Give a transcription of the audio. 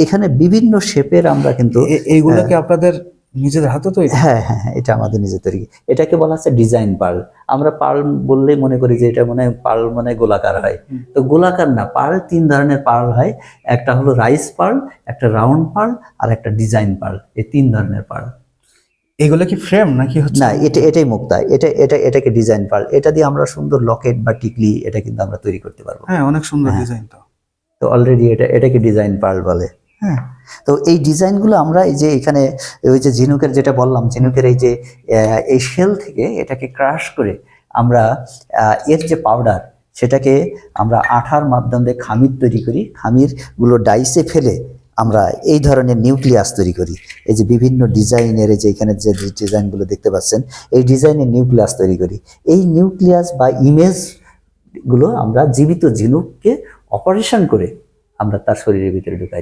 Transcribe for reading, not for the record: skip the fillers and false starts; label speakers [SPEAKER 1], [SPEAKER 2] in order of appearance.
[SPEAKER 1] এখানে বিভিন্ন শেপের আমরা কিন্তু
[SPEAKER 2] এইগুলোকে আপনাদের নিজেদের হাতে তৈরি?
[SPEAKER 1] হ্যাঁ হ্যাঁ হ্যাঁ, এটা আমাদের নিজের তৈরি। এটাকে বলা হচ্ছে ডিজাইন পার্ল। আমরা পার্ল বললেই মনে করি যে এটা মনে হয় পার্ল মানে গোলাকার হয়, তো গোলাকার না। পার্ল 3 ধরনের পার্ল হয়, একটা হলো রাইস পার্ল, একটা রাউন্ড পার্ল, আর একটা ডিজাইন পার্ল। এই 3 ধরনের পার্ল।
[SPEAKER 2] এগুলো কি ফ্রেম নাকি হচ্ছে?
[SPEAKER 1] না, এটাই মুক্তা। এটাকে ডিজাইন পার্ল। এটা দিয়ে আমরা সুন্দর লকেট বা টিকলি এটা কিন্তু আমরা তৈরি করতে পারবো।
[SPEAKER 2] হ্যাঁ, অনেক সুন্দর ডিজাইন।
[SPEAKER 1] তো অলরেডি এটাকে ডিজাইন পার্ল বলে। হ্যাঁ, তো এই ডিজাইনগুলো আমরা এই যে এখানে ওই যে ঝিনুকের যেটা বললাম, ঝিনুকের এই যে এই শেল থেকে এটাকে ক্রাশ করে আমরা এর যে পাউডার সেটাকে আমরা আঠার মাধ্যমে খামির তৈরি করি। খামিরগুলো ডাইসে ফেলে আমরা এই ধরনের নিউক্লিয়াস তৈরি করি। এই যে বিভিন্ন ডিজাইনের এই যে এখানে যে ডিজাইনগুলো দেখতে পাচ্ছেন, এই ডিজাইনের নিউক্লিয়াস তৈরি করি। এই নিউক্লিয়াস বা ইমেজগুলো আমরা জীবিত ঝিনুককে অপারেশন করে আমরা তার শরীরের ভিতরে ঢুকাই দিই।